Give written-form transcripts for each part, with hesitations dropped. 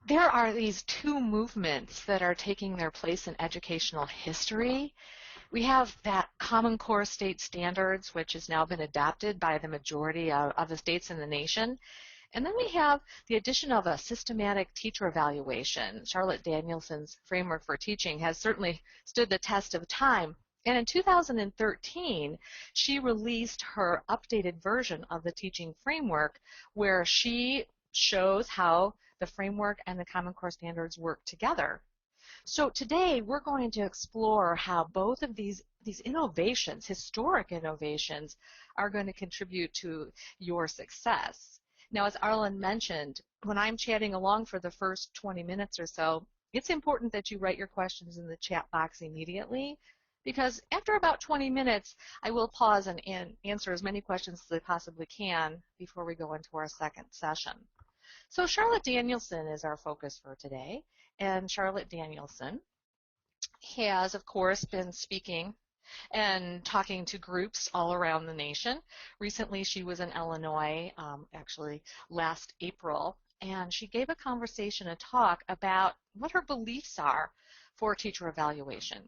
There are these two movements that are taking their place in educational history. We have that Common Core state standards, which has now been adopted by the majority of the states in the nation. And then we have the addition of a systematic teacher evaluation. Charlotte Danielson's framework for teaching has certainly stood the test of time. And in 2013, she released her updated version of the teaching framework, where she shows how the framework and the Common Core standards work together. So today we're going to explore how both of these innovations, historic innovations, are going to contribute to your success. Now, as Arlen mentioned, when I'm chatting along for the first 20 minutes or so, it's important that you write your questions in the chat box immediately, because after about 20 minutes, I will pause and answer as many questions as I possibly can before we go into our second session. So Charlotte Danielson is our focus for today, and Charlotte Danielson has, of course, been speaking and talking to groups all around the nation. Recently, she was in Illinois, actually last April, and she gave a conversation, a talk about what her beliefs are for teacher evaluation.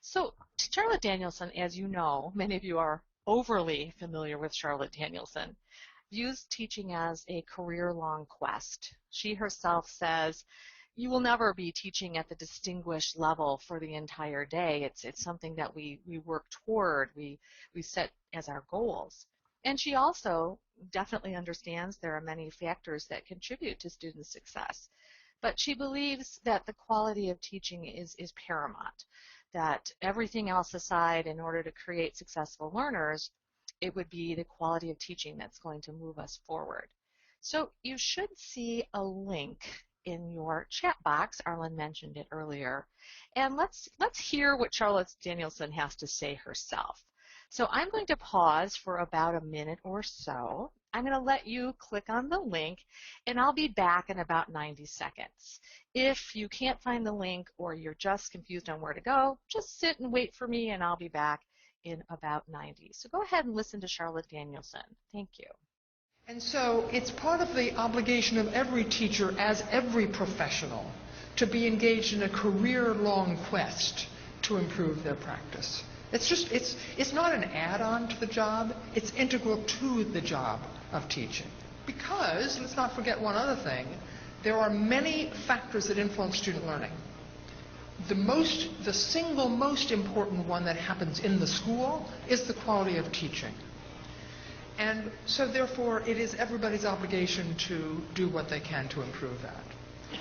So Charlotte Danielson, as you know, many of you are overly familiar with Charlotte Danielson, views teaching as a career-long quest. She herself says, you will never be teaching at the distinguished level for the entire day. It's something that we work toward, we set as our goals. And she also definitely understands there are many factors that contribute to student success. But she believes that the quality of teaching is paramount, that everything else aside, in order to create successful learners, it would be the quality of teaching that's going to move us forward. So you should see a link in your chat box. Arlen mentioned it earlier. And let's hear what Charlotte Danielson has to say herself. So I'm going to pause for about a minute or so. I'm going to let you click on the link, and I'll be back in about 90 seconds. If you can't find the link or you're just confused on where to go, just sit and wait for me, and I'll be back in about 90. So go ahead and listen to Charlotte Danielson. Thank you. And so it's part of the obligation of every teacher, as every professional, to be engaged in a career-long quest to improve their practice. It's not an add-on to the job, it's integral to the job of teaching. Because, let's not forget one other thing, there are many factors that influence student learning. The single most important one that happens in the school is the quality of teaching. And so therefore it is everybody's obligation to do what they can to improve that.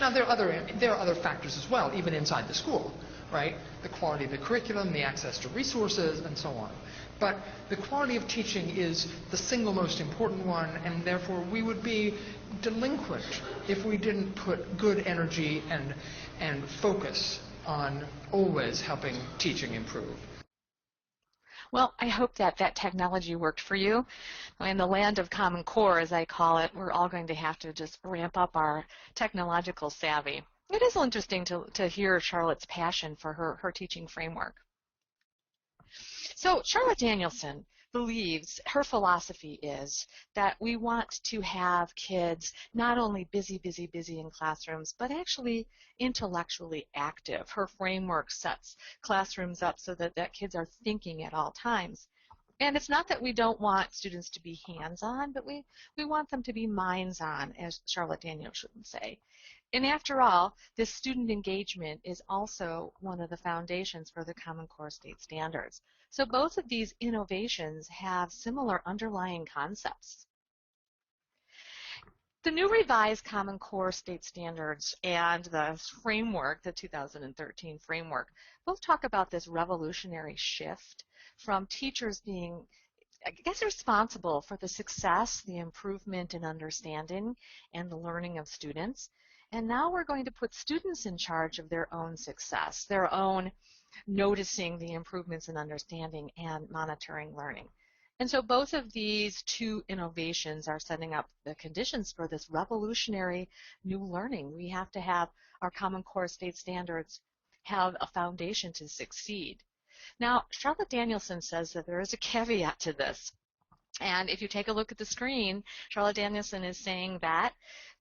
Now there are other factors as well, even inside the school, right? The quality of the curriculum, the access to resources, and so on. But the quality of teaching is the single most important one, and therefore we would be delinquent if we didn't put good energy and focus on always helping teaching improve. Well, I hope that technology worked for you. In the land of Common Core, as I call it, we're all going to have to just ramp up our technological savvy. It is interesting to hear Charlotte's passion for her teaching framework. So Charlotte Danielson believes, her philosophy is that we want to have kids not only busy in classrooms, but actually intellectually active. Her framework sets classrooms up so that kids are thinking at all times. And it's not that we don't want students to be hands-on, but we want them to be minds-on, as Charlotte Danielson would say. And after all, this student engagement is also one of the foundations for the Common Core state standards. So both of these innovations have similar underlying concepts. The new revised Common Core state standards and the framework, the 2013 framework, both talk about this revolutionary shift from teachers being, I guess, responsible for the success, the improvement in understanding, and the learning of students. And now we're going to put students in charge of their own success, their own noticing the improvements in understanding and monitoring learning. And so both of these two innovations are setting up the conditions for this revolutionary new learning. We have to have our Common Core state standards have a foundation to succeed. Now, Charlotte Danielson says that there is a caveat to this. And if you take a look at the screen, Charlotte Danielson is saying that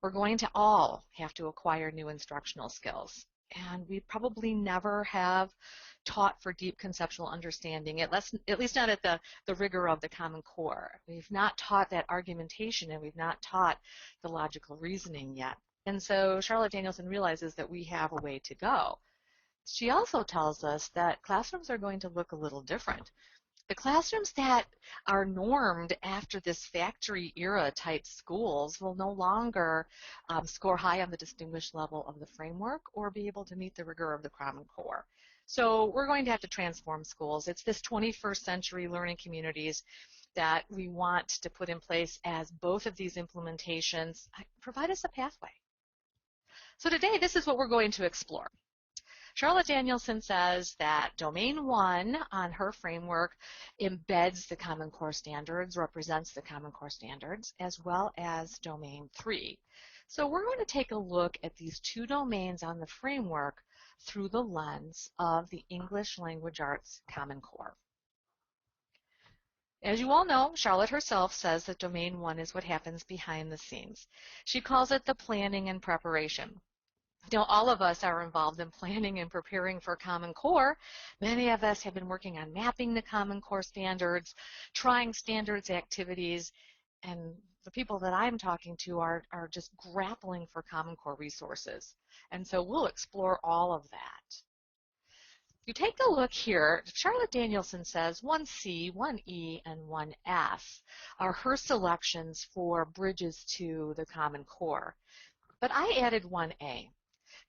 we're going to all have to acquire new instructional skills. And we probably never have taught for deep conceptual understanding, at least not at the rigor of the Common Core. We've not taught that argumentation, and we've not taught the logical reasoning yet. And so Charlotte Danielson realizes that we have a way to go. She also tells us that classrooms are going to look a little different. The classrooms that are normed after this factory era type schools will no longer score high on the distinguished level of the framework or be able to meet the rigor of the Common Core. So we're going to have to transform schools. It's this 21st century learning communities that we want to put in place as both of these implementations provide us a pathway. So today, this is what we're going to explore. Charlotte Danielson says that Domain 1 on her framework embeds the Common Core standards, represents the Common Core standards, as well as Domain 3. So we're going to take a look at these two domains on the framework through the lens of the English Language Arts Common Core. As you all know, Charlotte herself says that Domain 1 is what happens behind the scenes. She calls it the planning and preparation. You know, all of us are involved in planning and preparing for Common Core. Many of us have been working on mapping the Common Core standards, trying standards activities, and the people that I'm talking to are just grappling for Common Core resources. And so we'll explore all of that. If you take a look here, Charlotte Danielson says 1C, 1E, and 1F are her selections for bridges to the Common Core. But I added 1A.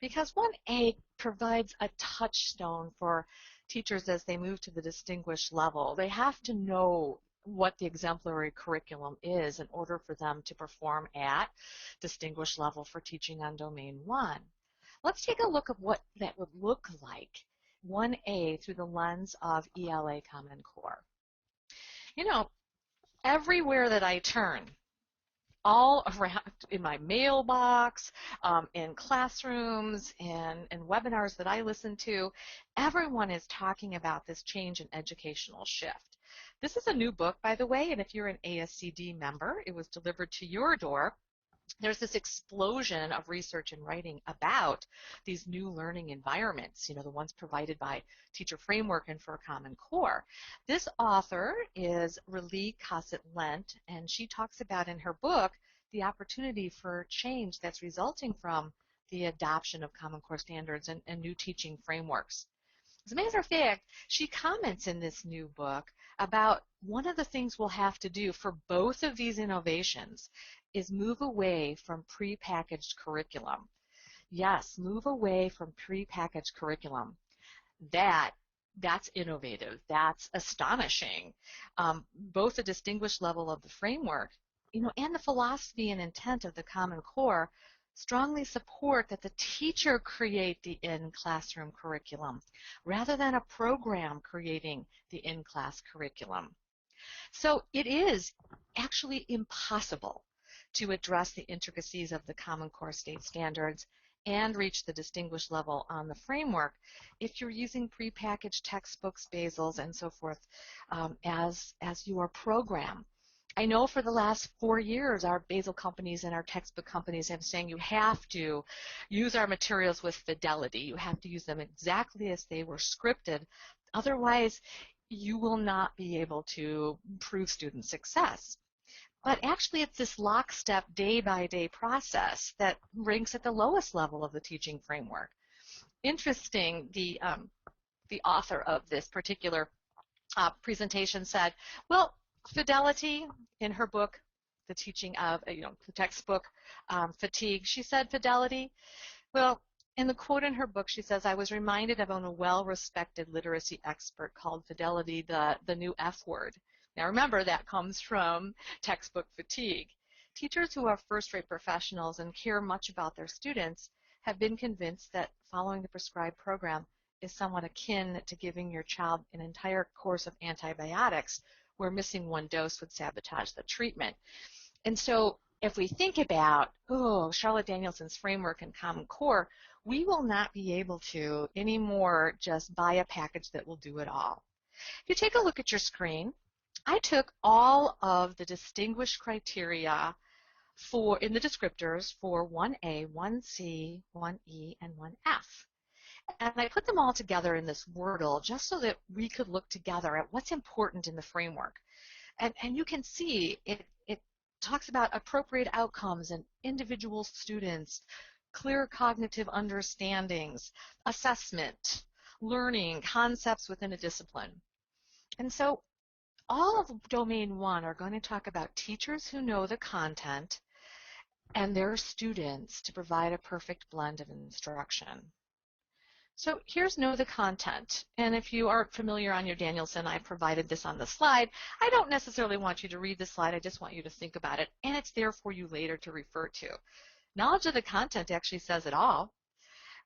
Because 1A provides a touchstone for teachers as they move to the distinguished level. They have to know what the exemplary curriculum is in order for them to perform at distinguished level for teaching on Domain 1. Let's take a look at what that would look like, 1A through the lens of ELA Common Core. You know, everywhere that I turn, all around in my mailbox, in classrooms, and webinars that I listen to, everyone is talking about this change in educational shift. This is a new book, by the way, and if you're an ASCD member, it was delivered to your door. There's this explosion of research and writing about these new learning environments, you know, the ones provided by Teacher Framework and for Common Core. This author is Relie Cossett-Lent, and she talks about in her book the opportunity for change that's resulting from the adoption of Common Core standards and new teaching frameworks. As a matter of fact, she comments in this new book about one of the things we'll have to do for both of these innovations is move away from prepackaged curriculum. Yes, move away from prepackaged curriculum. That's innovative. That's astonishing. Both the distinguished level of the framework, you know, and the philosophy and intent of the Common Core strongly support that the teacher create the in-classroom curriculum rather than a program creating the in-class curriculum. So it is actually impossible to address the intricacies of the Common Core state standards and reach the distinguished level on the framework if you're using prepackaged textbooks, basals, and so forth as your program. I know for the last 4 years, our basal companies and our textbook companies have been saying you have to use our materials with fidelity. You have to use them exactly as they were scripted. Otherwise, you will not be able to prove student success. But actually, it's this lockstep, day-by-day process that ranks at the lowest level of the teaching framework. Interesting, the author of this particular presentation said, well, fidelity in her book, The Teaching of, the textbook Fatigue, she said fidelity. Well, in the quote in her book, she says, I was reminded of a well-respected literacy expert called fidelity the new F word. Now remember, that comes from textbook fatigue. Teachers who are first-rate professionals and care much about their students have been convinced that following the prescribed program is somewhat akin to giving your child an entire course of antibiotics where missing one dose would sabotage the treatment. And so if we think about, Charlotte Danielson's framework and Common Core, we will not be able to anymore just buy a package that will do it all. If you take a look at your screen, I took all of the distinguished criteria in the descriptors for 1A, 1C, 1E, and 1F. And I put them all together in this Wordle just so that we could look together at what's important in the framework. And you can see it talks about appropriate outcomes and individual students, clear cognitive understandings, assessment, learning, concepts within a discipline. And so all of Domain 1 are going to talk about teachers who know the content and their students to provide a perfect blend of instruction. So here's know the content. And if you aren't familiar on your Danielson, I provided this on the slide. I don't necessarily want you to read the slide. I just want you to think about it. And it's there for you later to refer to. Knowledge of the content actually says it all.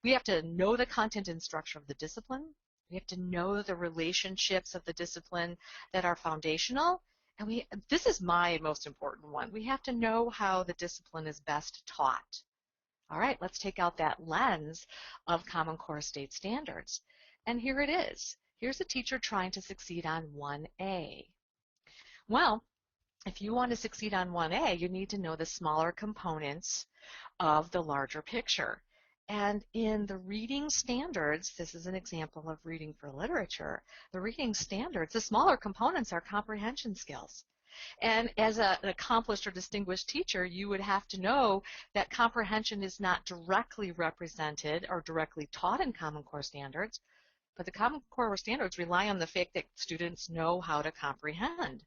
We have to know the content and structure of the discipline. We have to know the relationships of the discipline that are foundational. And this is my most important one. We have to know how the discipline is best taught. All right, let's take out that lens of Common Core state standards. And here it is. Here's a teacher trying to succeed on 1A. Well, if you want to succeed on 1A, you need to know the smaller components of the larger picture. And in the reading standards, this is an example of reading for literature, the reading standards, the smaller components are comprehension skills. And as an accomplished or distinguished teacher, you would have to know that comprehension is not directly represented or directly taught in Common Core standards, but the Common Core standards rely on the fact that students know how to comprehend.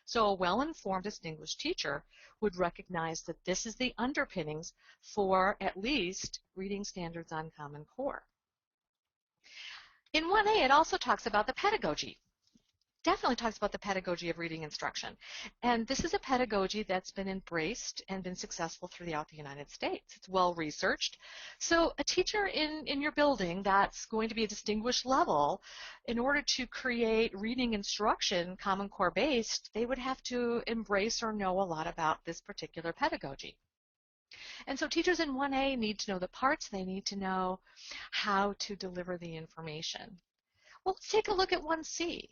So a well-informed distinguished teacher would recognize that this is the underpinnings for at least reading standards on Common Core. In 1A, it also talks about the pedagogy. Definitely talks about the pedagogy of reading instruction. And this is a pedagogy that's been embraced and been successful throughout the United States. It's well researched. So a teacher in your building that's going to be a distinguished level, in order to create reading instruction Common Core based, they would have to embrace or know a lot about this particular pedagogy. And so teachers in 1A need to know the parts, they need to know how to deliver the information. Well, let's take a look at 1C.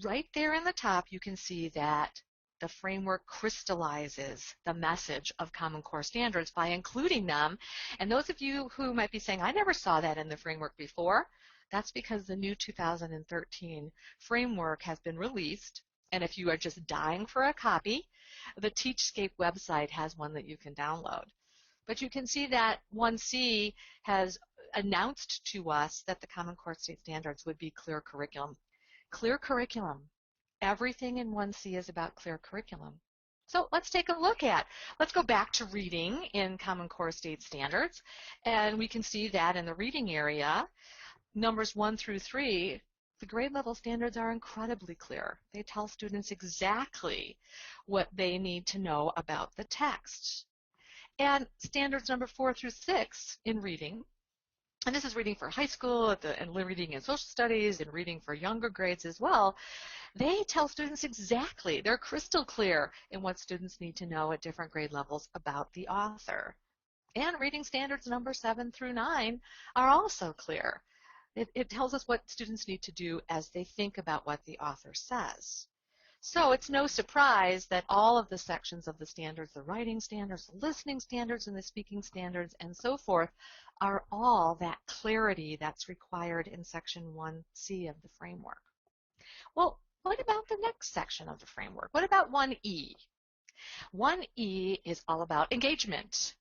Right there in the top, you can see that the framework crystallizes the message of Common Core standards by including them. And those of you who might be saying, I never saw that in the framework before, that's because the new 2013 framework has been released. And if you are just dying for a copy, the Teachscape website has one that you can download. But you can see that 1C has announced to us that the Common Core state standards would be clear curriculum. Clear curriculum. Everything in 1C is about clear curriculum. So let's take a look at, let's go back to reading in Common Core state standards, and we can see that in the reading area, numbers 1 through 3, the grade level standards are incredibly clear. They tell students exactly what they need to know about the text. And standards number 4 through 6 in reading, and this is reading for high school and reading in social studies and reading for younger grades as well, they tell students exactly, they're crystal clear in what students need to know at different grade levels about the author. And reading standards number 7 through 9 are also clear. It tells us what students need to do as they think about what the author says. So it's no surprise that all of the sections of the standards, the writing standards, the listening standards, and the speaking standards, and so forth, are all that clarity that's required in Section 1C of the framework. Well, what about the next section of the framework? What about 1E? 1E is all about engagement.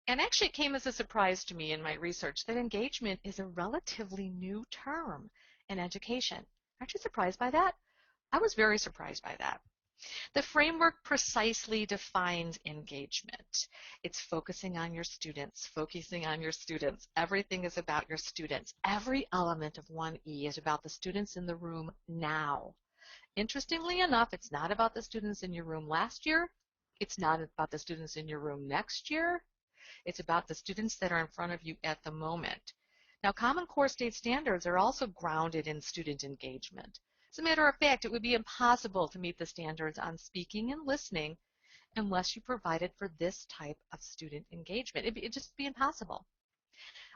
And actually it came as a surprise to me in my research that engagement is a relatively new term in education. Aren't you surprised by that? I was very surprised by that. The framework precisely defines engagement. It's focusing on your students, focusing on your students. Everything is about your students. Every element of 1E is about the students in the room now. Interestingly enough, it's not about the students in your room last year. It's not about the students in your room next year. It's about the students that are in front of you at the moment. Now, Common Core state standards are also grounded in student engagement. As a matter of fact, it would be impossible to meet the standards on speaking and listening unless you provided for this type of student engagement. It'd just be impossible.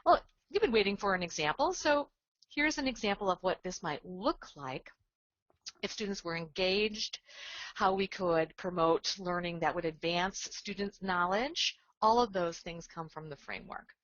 Well, you've been waiting for an example, so here's an example of what this might look like if students were engaged, how we could promote learning that would advance students' knowledge. All of those things come from the framework.